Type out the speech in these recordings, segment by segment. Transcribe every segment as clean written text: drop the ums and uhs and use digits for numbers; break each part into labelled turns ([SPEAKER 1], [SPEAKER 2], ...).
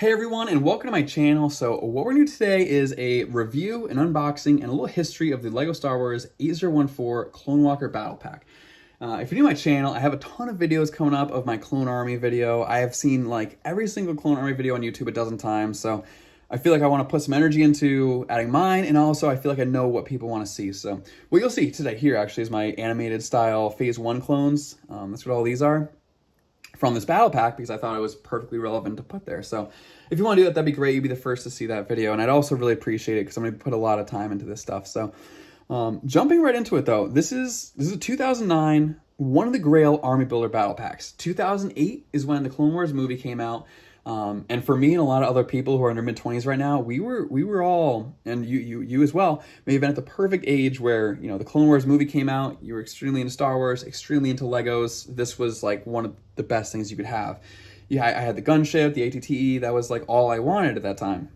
[SPEAKER 1] Hey everyone, and welcome to my channel. So what we're going to do today is a review, an unboxing, and a little history of the LEGO Star Wars 8014 Clone Walker Battle Pack. If you're new to my channel, I have a ton of videos coming up of my Clone Army video. I have seen like every single Clone Army video on YouTube a dozen times, so I feel like I want to put some energy into adding mine, and also I feel like I know what people want to see. So what you'll see today here actually is my animated style Phase 1 clones. That's what all these are from this battle pack, because I thought it was perfectly relevant to put there. So if you want to do that, that'd be great. You'd be the first to see that video, and I'd also really appreciate it because I'm going to put a lot of time into this stuff. So jumping right into it though, this is a 2009 One of the Grail Army Builder battle packs. 2008 is when the Clone Wars movie came out. And for me and a lot of other people who are in their mid-20s right now, we were all, and you as well, may have been at the perfect age where, you know, the Clone Wars movie came out, you were extremely into Star Wars, extremely into Legos. This was like one of the best things you could have. Yeah, I had the gunship, the ATTE, that was like all I wanted at that time.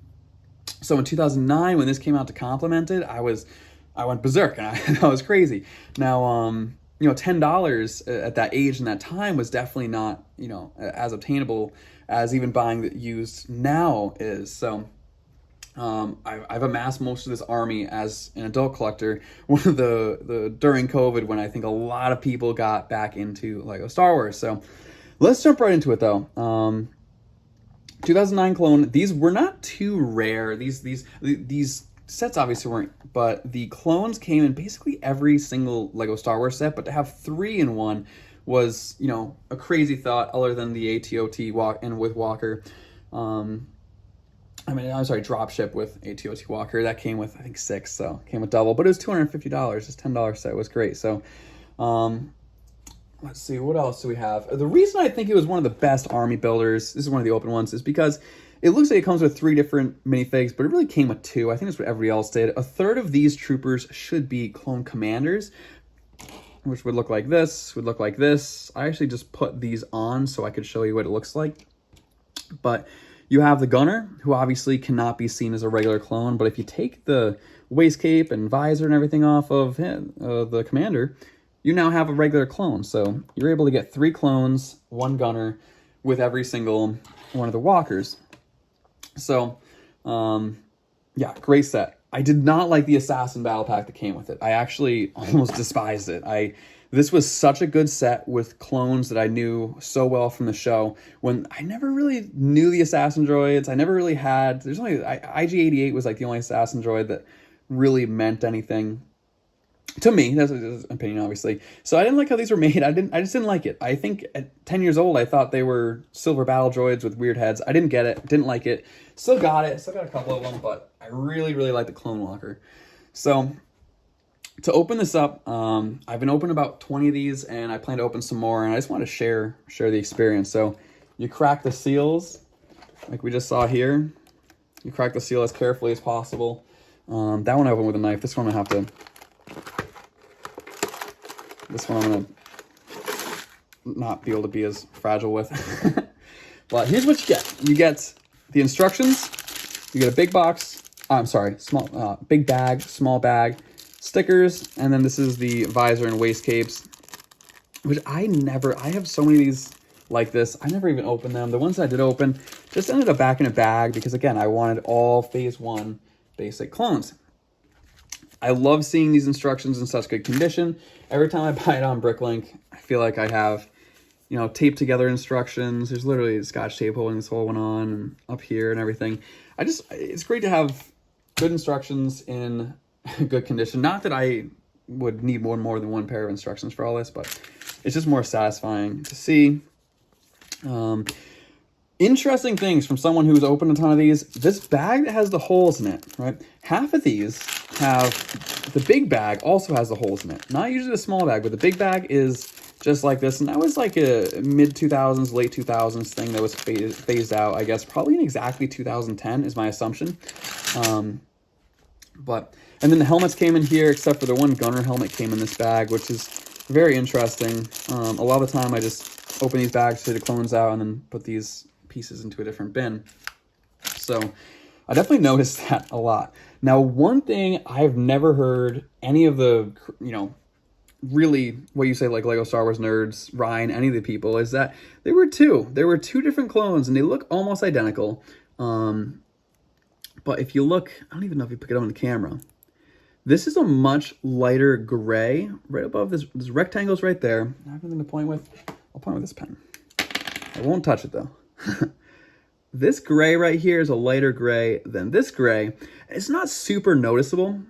[SPEAKER 1] So in 2009, when this came out to complement it, I went berserk, and that was crazy. Now, you know, $10 at that age and that time was definitely not, you know, as obtainable as even buying it used now is. So I've amassed most of this army as an adult collector. One of the during COVID, when I think a lot of people got back into Lego Star Wars. So let's jump right into it though. 2009 clone. These were not too rare. These sets obviously weren't, but the clones came in basically every single Lego Star Wars set. But to have 3 in one was, you know, a crazy thought, other than the ATOT walk and with Walker. I'm sorry, dropship with ATOT Walker. That came with, I think, 6, so came with double, but it was $250. This $10 set was great. So let's see, what else do we have? The reason I think it was one of the best army builders, this is one of the open ones, is because it looks like it comes with 3 different minifigs, but it really came with 2. I think that's what everybody else did. A third of these troopers should be clone commanders, which would look like this, would look like this. I actually just put these on so I could show you what it looks like. But you have the gunner, who obviously cannot be seen as a regular clone, but if you take the waist cape and visor and everything off of him, the commander, you now have a regular clone. So you're able to get 3 clones, 1 gunner, with every single one of the walkers. So, yeah, great set. I did not like the Assassin Battle Pack that came with it. I actually almost despised it. This was such a good set with clones that I knew so well from the show, when I never really knew the Assassin droids. I never really had, there's only, IG-88 was like the only Assassin droid that really meant anything to me. That's an opinion, obviously. So I didn't like how these were made. I just didn't like it. I think at 10 years old, I thought they were silver battle droids with weird heads. I didn't get it. Didn't like it. Still got it. Still got a couple of them, but I really, really like the Clone Walker. So to open this up, I've been opening about 20 of these, and I plan to open some more, and I just want to share the experience. So you crack the seals, like we just saw here. You crack the seal as carefully as possible. That one I opened with a knife. This one I have to... This one I'm going to not be able to be as fragile with. But here's what you get. You get the instructions. You get a big box. I'm sorry, small, big bag, small bag, stickers, and then this is the visor and waist capes, which I have so many of these like this. I never even opened them. The ones I did open just ended up back in a bag because, again, I wanted all Phase 1 basic clones. I love seeing these instructions in such good condition. Every time I buy it on Bricklink, I feel like I have, you know, taped together instructions. There's literally Scotch tape holding this whole one on, and up here and everything. It's great to have good instructions in good condition. Not that I would need more than one pair of instructions for all this, but it's just more satisfying to see. Interesting things from someone who's opened a ton of these. This bag that has the holes in it, right? Half of these have, the big bag also has the holes in it. Not usually the small bag, but the big bag is just like this. And that was like a mid-2000s, late 2000s thing that was phased out, I guess. Probably in exactly 2010 is my assumption. And then the helmets came in here, except for the one gunner helmet came in this bag, which is very interesting. A lot of the time I just open these bags, take the clones out, and then put these pieces into a different bin. So I definitely noticed that a lot. Now, one thing I've never heard any of the, you know, really what you say, like Lego Star Wars nerds, Ryan, any of the people, is that there were two different clones, and they look almost identical. But if you look, I don't even know if you pick it up on the camera. This is a much lighter gray, right above this rectangle's right there. I have nothing to point with. I'll point with this pen. I won't touch it though. This gray right here is a lighter gray than this gray. It's not super noticeable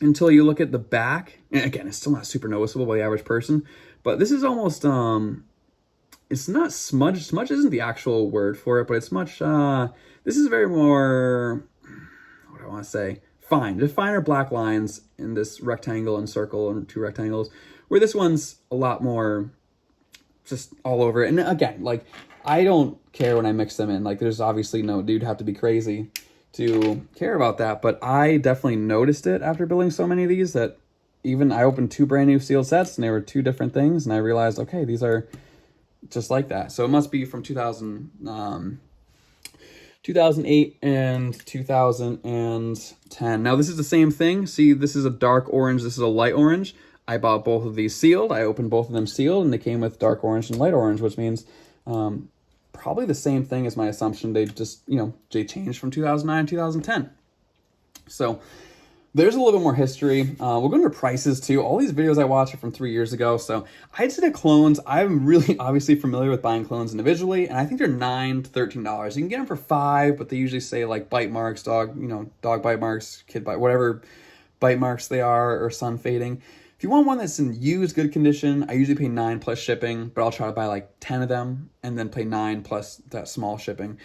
[SPEAKER 1] until you look at the back. And again, it's still not super noticeable by the average person, but this is almost, it's not smudge. Smudge isn't the actual word for it, but it's much, this is very more, what do I want to say? Fine. The finer black lines in this rectangle and circle and two rectangles, where this one's a lot more just all over it. And again, like, I don't care when I mix them in. Like, there's obviously no, you'd have to be crazy to care about that. But I definitely noticed it after building so many of these that even I opened 2 brand new sealed sets and they were 2 different things. And I realized, okay, these are just like that. So it must be from 2008 and 2010. Now this is the same thing. See, this is a dark orange. This is a light orange. I bought both of these sealed. I opened both of them sealed and they came with dark orange and light orange, which means probably the same thing as my assumption. They just, you know, they changed from 2009 to 2010. So there's a little bit more history. We'll go into prices too. All these videos I watched are from 3 years ago. So I'd say that clones, I'm really obviously familiar with buying clones individually, and I think they're $9 to $13. You can get them for $5, but they usually say like bite marks, dog bite marks, kid bite, whatever bite marks they are, or sun fading. If you want one that's in used, good condition, I usually pay $9 plus shipping, but I'll try to buy like 10 of them and then pay $9 plus that small shipping.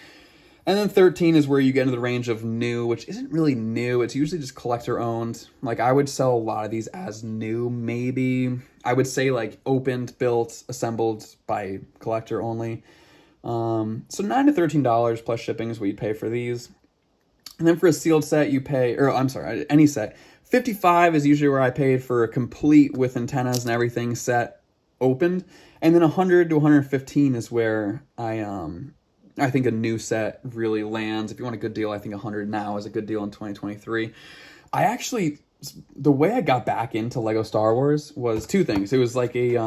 [SPEAKER 1] And then 13 is where you get into the range of new, which isn't really new. It's usually just collector owned. Like, I would sell a lot of these as new, maybe. I would say like opened, built, assembled by collector only. So $9 to $13 plus shipping is what you pay for these. And then for a sealed set, you pay, or I'm sorry, any set. $55 is usually where I paid for a complete with antennas and everything set opened. And then $100 to $115 is where I think a new set really lands. If you want a good deal, I think $100 now is a good deal in 2023. I actually, the way I got back into Lego Star Wars was 2 things. It was like it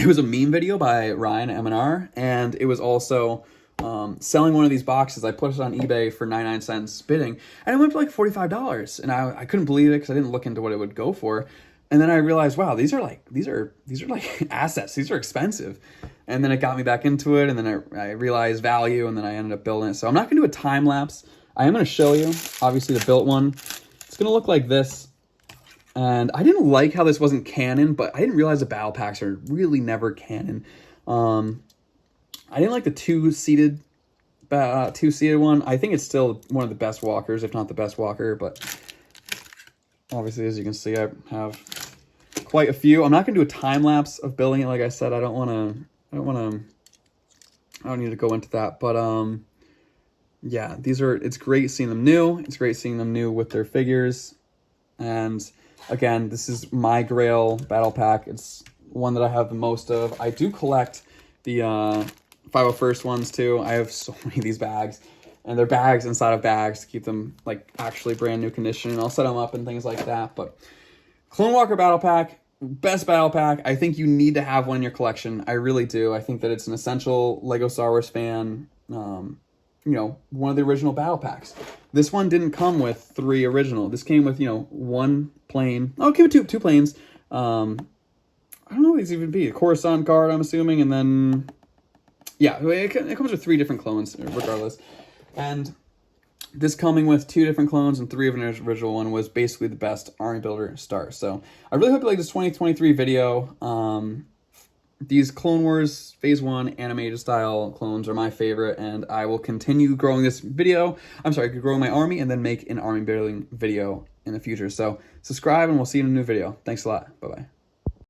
[SPEAKER 1] was a meme video by Ryan M&R, and it was also selling one of these boxes. I put it on eBay for 99 cents bidding, and it went for like $45. And I couldn't believe it because I didn't look into what it would go for. And then I realized, wow, these are like assets. These are expensive. And then it got me back into it. And then I realized value, and then I ended up building it. So I'm not going to do a time lapse. I am going to show you, obviously, the built one. It's going to look like this. And I didn't like how this wasn't canon, but I didn't realize the battle packs are really never canon. I didn't like the two-seated one. I think it's still one of the best walkers, if not the best walker, but obviously, as you can see, I have quite a few. I'm not going to do a time lapse of building it. Like I said, I don't need to go into that, but yeah, it's great seeing them new. It's great seeing them new with their figures. And again, this is my Grail battle pack. It's one that I have the most of. I do collect the 501st ones too. I have so many of these bags, and they're bags inside of bags to keep them like actually brand new condition. And I'll set them up and things like that. But Clone Walker battle pack, best battle pack. I think you need to have one in your collection. I really do. I think that it's an essential Lego Star Wars fan. You know, one of the original battle packs. This one didn't come with 3 original. This came with, you know, 1 plane. Oh, it came with two planes. I don't know what these even be. A Coruscant guard, I'm assuming, and then yeah, it comes with 3 different clones, regardless. And this coming with 2 different clones and 3 of an original one was basically the best Army Builder start. So I really hope you like this 2023 video. These Clone Wars Phase 1 animated style clones are my favorite, and I will continue growing this video. Growing my army, and then make an army building video in the future. So subscribe, and we'll see you in a new video. Thanks a lot. Bye-bye.